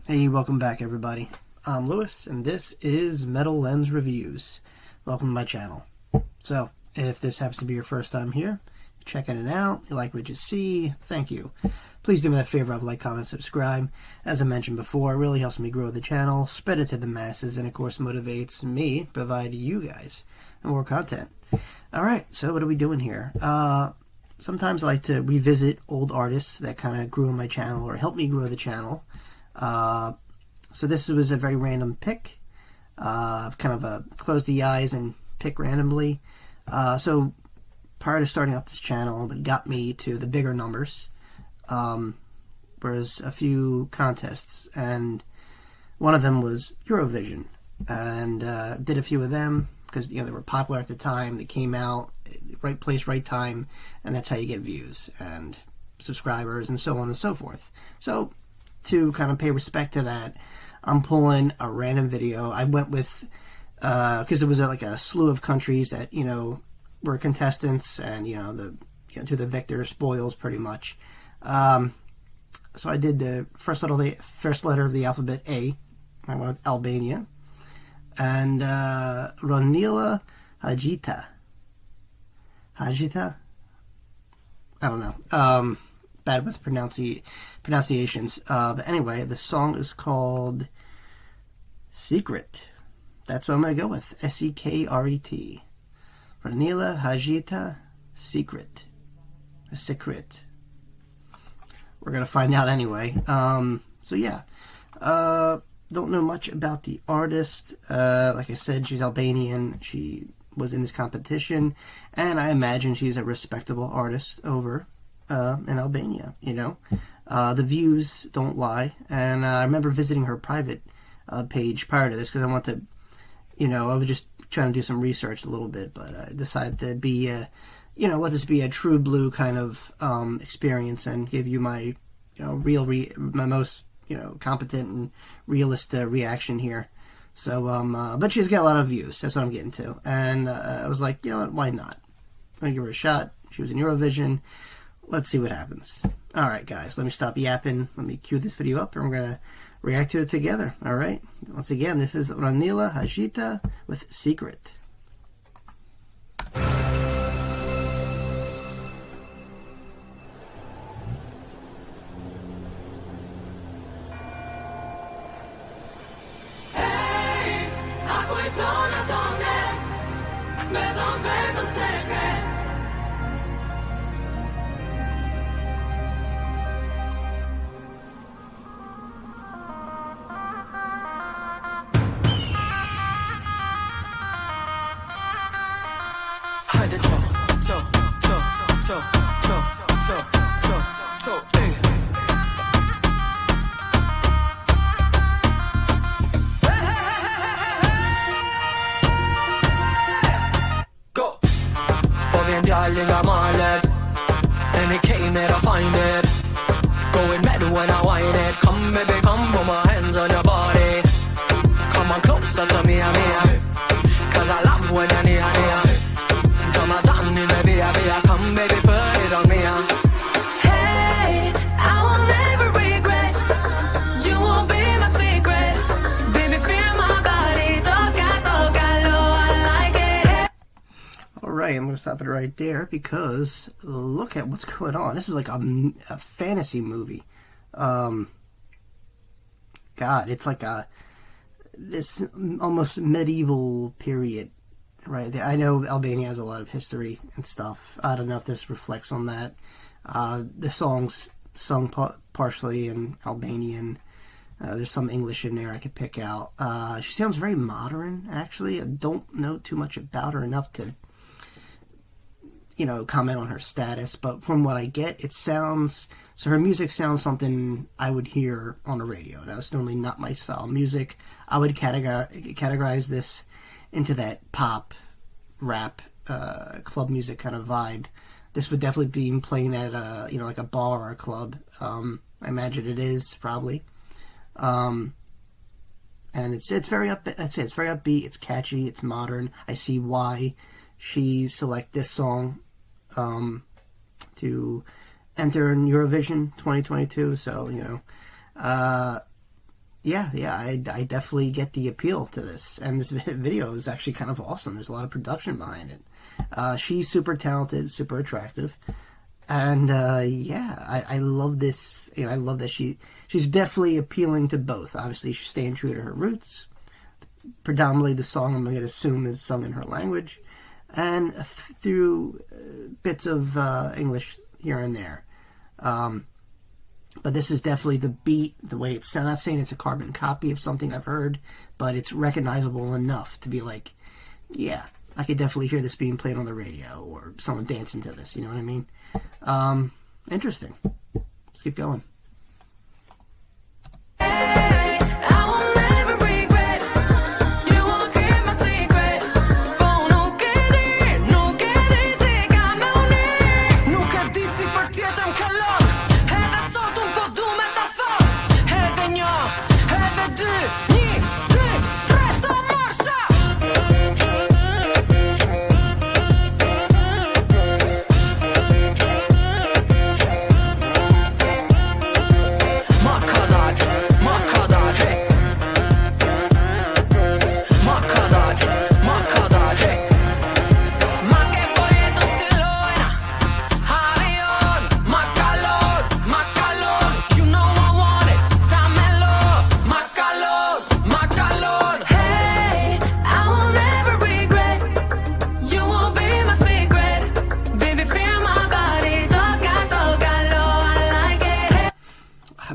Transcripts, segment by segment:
Hey, welcome back everybody. I'm Lewis and this is Metal Lens Reviews. Welcome to my channel. So, if this happens to be your first time here, checking it out, you like what you see, thank you. Please do me that favor of like, comment, subscribe. As I mentioned before, it really helps me grow the channel, spread it to the masses, and of course motivates me to provide you guys more content. Alright, so what are we doing here? Sometimes I like to revisit old artists that kind of grew on my channel or helped me grow the channel. So this was a very random pick, kind of a close the eyes and pick randomly. So prior to starting up this channel, what got me to the bigger numbers was a few contests, and one of them was Eurovision, and did a few of them because they were popular at the time. They came out, right place, right time, and that's how you get views and subscribers and so on and so forth. So to kind of pay respect to that, I'm pulling a random video. I went with, because there was like a slew of countries that, were contestants and, to the victor spoils pretty much. So I did the first letter of the alphabet A. I went with Albania. And, Ronela Hajati. Hajita? I don't know. Bad with pronunciations. But anyway, the song is called Sekret. That's what I'm going to go with. S-E-K-R-E-T. Ronela Hajati, Sekret. Sekret. We're going to find out anyway. So yeah. Don't know much about the artist. Like I said, she's Albanian. She was in this competition. And I imagine she's a respectable artist over in Albania, The views don't lie. And I remember visiting her private page prior to this because I want to, I was just trying to do some research a little bit, but I decided to be, let this be a true blue kind of experience and give you my, my most, competent and realist reaction here. So, but she's got a lot of views. That's what I'm getting to. And I was like, what, why not? I'm going to give her a shot. She was in Eurovision. Let's see what happens. Alright guys, let me stop yapping. Let me cue this video up and we're going to react to it together. Alright? Once again, this is Ronela Hajati with Sekret. Darling, I'm all left, and it came here to find it. Going mad when I whine it. Come, baby, come, put my hands on your body. Come on closer to me, cause I love when you're near. Come on down in the via, come, baby, put it on me. Hey, I will never regret. You will be my secret. Baby, feel my body. Toca, I like it. Alright, I'm going to stop it right there because look at what's going on. This is like a fantasy movie. God, it's like this almost medieval period right there. I know Albania has a lot of history and stuff. I don't know if this reflects on that. The song's sung partially in Albanian. There's some English in there I could pick out. She sounds very modern, actually. I don't know too much about her enough to comment on her status, but from what I get, so her music sounds something I would hear on the radio. That's normally not my style of music. I would categorize this into that pop, rap, club music kind of vibe. This would definitely be playing at like a bar or a club. I imagine it is, probably. And it's very upbeat. I'd say it's very upbeat, it's catchy, it's modern. I see why she select this song to enter in Eurovision 2022. So, I definitely get the appeal to this, and this video is actually kind of awesome. There's a lot of production behind it. She's super talented, super attractive, and I love this. You know, I love that she's definitely appealing to both. Obviously, she's staying true to her roots. Predominantly, the song I'm going to assume is sung in her language, and through bits of English here and there. But this is definitely the beat, the way it's. I'm not saying it's a carbon copy of something I've heard, but it's recognizable enough to be like, yeah, I could definitely hear this being played on the radio or someone dancing to this. You know what I mean? Interesting. Let's keep going.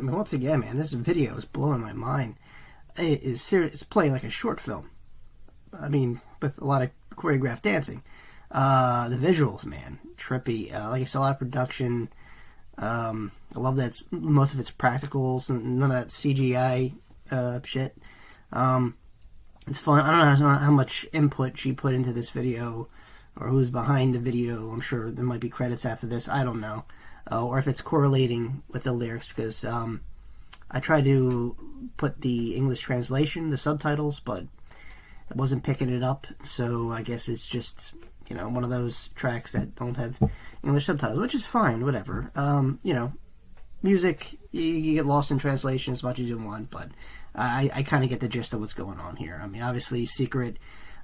Once again, man, this video is blowing my mind. It is serious. It's playing like a short film. I mean, with a lot of choreographed dancing. The visuals, man, trippy. Like I said, a lot of production. I love that most of it's practicals and none of that CGI shit. It's fun. I don't know how much input she put into this video or who's behind the video. I'm sure there might be credits after this. I don't know. Or if it's correlating with the lyrics, because I tried to put the English translation, the subtitles, but I wasn't picking it up, so I guess it's just, you know, one of those tracks that don't have English subtitles, which is fine, whatever. You know, music, you get lost in translation as much as you want, but I kind of get the gist of what's going on here. I mean, obviously, Sekret,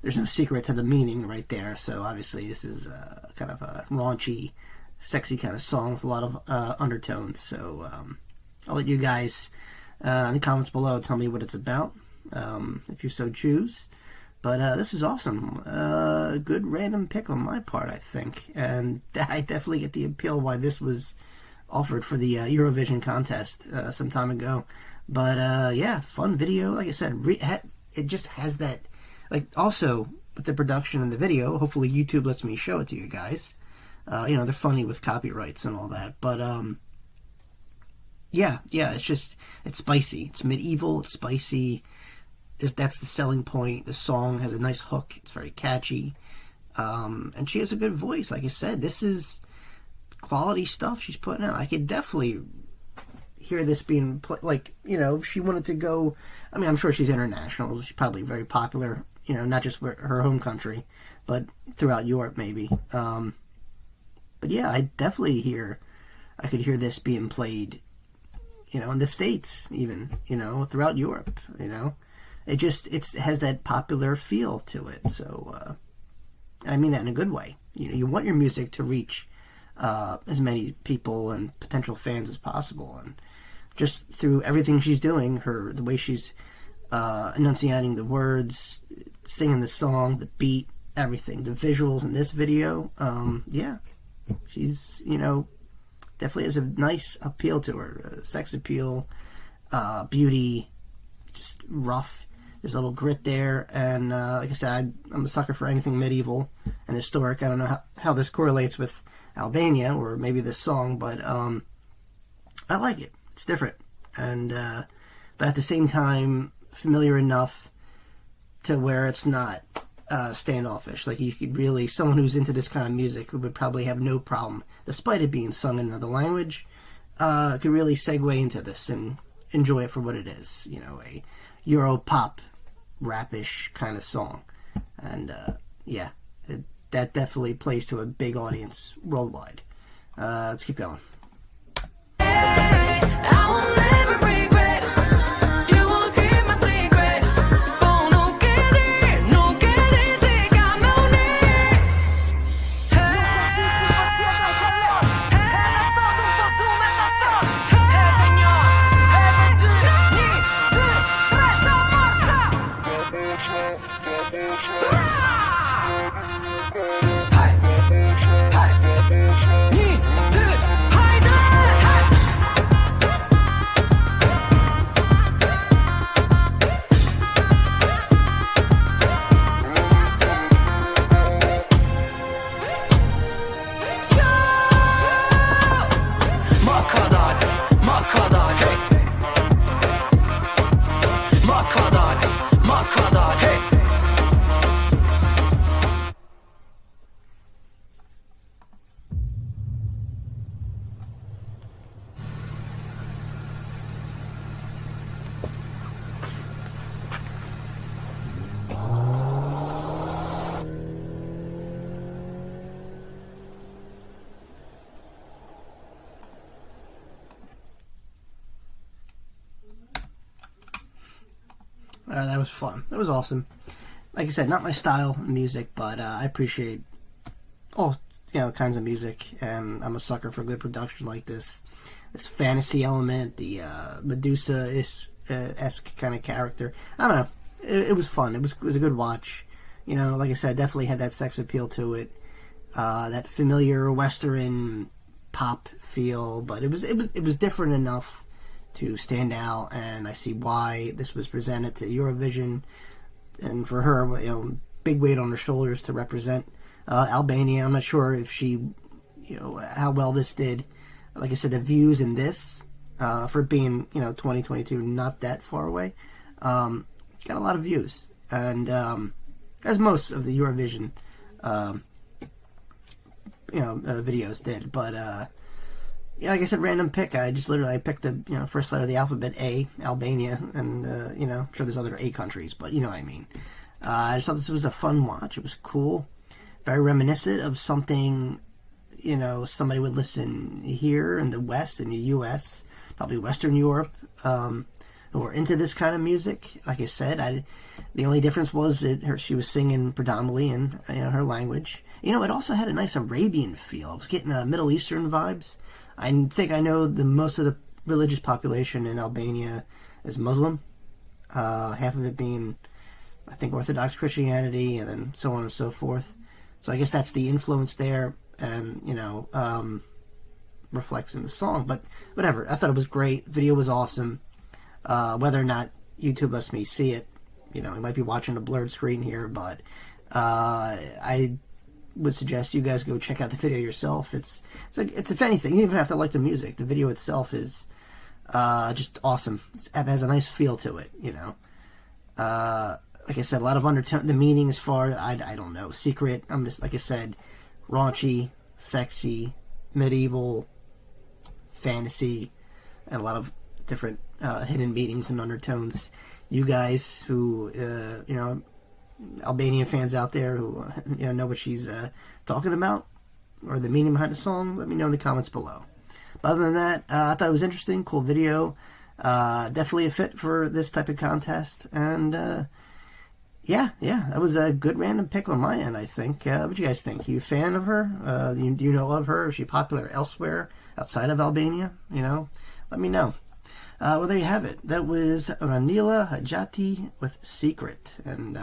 there's no secret to the meaning right there, so obviously this is kind of a raunchy, sexy kind of song with a lot of undertones, so I'll let you guys in the comments below tell me what it's about, if you so choose. But this is awesome. Good random pick on my part, I think. And I definitely get the appeal why this was offered for the Eurovision contest some time ago. But yeah, fun video. Like I said, it just has that, like, also with the production and the video, hopefully YouTube lets me show it to you guys. You know, they're funny with copyrights and all that, but yeah, it's spicy. It's medieval, it's spicy. That's the selling point. The song has a nice hook. It's very catchy. And she has a good voice. Like I said, this is quality stuff she's putting out. I could definitely hear this being like, you know, if she wanted to go, I mean, I'm sure she's international. She's probably very popular, you know, not just her home country, but throughout Europe maybe. But yeah, I could hear this being played, you know, in the States even, you know, throughout Europe, you know. It has that popular feel to it. So, I mean that in a good way. You know, you want your music to reach as many people and potential fans as possible. And just through everything she's doing, the way she's enunciating the words, singing the song, the beat, everything, the visuals in this video, yeah. She's, you know, definitely has a nice appeal to her. Sex appeal, beauty, just rough. There's a little grit there. And like I said, I'm a sucker for anything medieval and historic. I don't know how this correlates with Albania or maybe this song, but I like it. It's different. And but at the same time, familiar enough to where it's not standoffish. Like, you could really, someone who's into this kind of music who would probably have no problem, despite it being sung in another language, could really segue into this and enjoy it for what it is. You know, a Euro pop, rapish kind of song. And yeah, that definitely plays to a big audience worldwide. Let's keep going. I will never regret. You won't That was fun. That was awesome. Like I said, not my style of music, but I appreciate all kinds of music, and I'm a sucker for good production like this. This fantasy element, the Medusa-esque kind of character. I don't know. It was fun. It was a good watch. Like I said, definitely had that sex appeal to it. That familiar Western pop feel, but it was different enough to stand out, and I see why this was presented to Eurovision, and for her, big weight on her shoulders to represent Albania. I'm not sure if she, how well this did. Like I said, the views in this, for being, 2022, not that far away, got a lot of views, and as most of the Eurovision, videos did, but like I said, random pick. I picked the first letter of the alphabet, A, Albania, and I'm sure there's other A countries, but you know what I mean. I just thought this was a fun watch. It was cool, very reminiscent of something somebody would listen here in the West, in the U.S., probably Western Europe, who are into this kind of music. Like I said, the only difference was that she was singing predominantly in her language. It also had a nice Arabian feel. I was getting Middle Eastern vibes. I think I know most of the religious population in Albania is Muslim. Half of it being, I think, Orthodox Christianity, and then so on and so forth. So I guess that's the influence there, and reflects in the song. But whatever, I thought it was great. The video was awesome. Whether or not YouTube lets me see it, you might be watching a blurred screen here, but I would suggest you guys go check out the video yourself. It's if anything, you don't even have to like the music. The video itself is just awesome. It has a nice feel to it, Like I said, a lot of undertone. The meaning as far, I don't know. Secret. I'm just, like I said, raunchy, sexy, medieval, fantasy, and a lot of different hidden meanings and undertones. You guys who, Albanian fans out there who know what she's talking about, or the meaning behind the song, let me know in the comments below. But other than that, I thought it was interesting, cool video, definitely a fit for this type of contest, and yeah, that was a good random pick on my end, I think. What do you guys think? Are you a fan of her? Do you know of her? Is she popular elsewhere outside of Albania? Let me know. Well, there you have it. That was Ronela Hajati with Sekret. And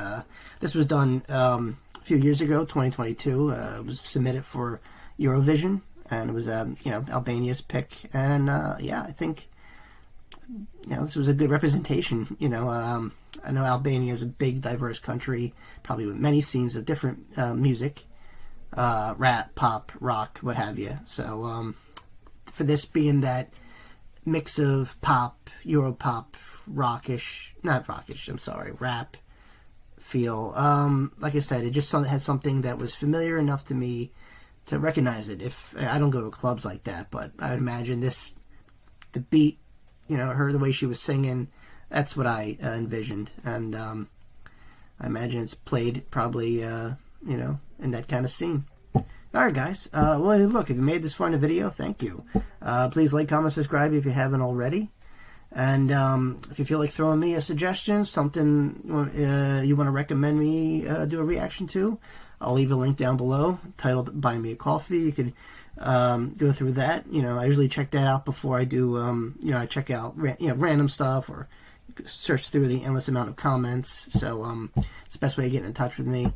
this was done a few years ago, 2022. It was submitted for Eurovision, and it was, Albania's pick. And, I think, this was a good representation. I know Albania is a big, diverse country, probably with many scenes of different music, rap, pop, rock, what have you. So, for this being that mix of pop, Europop, rap feel. Like I said, it just had something that was familiar enough to me to recognize it. If I don't go to clubs like that, but I would imagine the beat, the way she was singing, that's what I envisioned. And I imagine it's played probably, in that kind of scene. Alright guys, well look, if you made this far in the video, thank you. Please like, comment, subscribe if you haven't already. And if you feel like throwing me a suggestion, something you want to recommend me do a reaction to, I'll leave a link down below titled Buy Me a Coffee. You can go through that. I usually check that out before I do, I check out random stuff or search through the endless amount of comments. So it's the best way of getting in touch with me.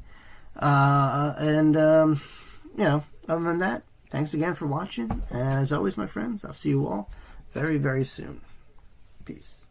Other than that, thanks again for watching. And as always, my friends, I'll see you all very, very soon. Peace.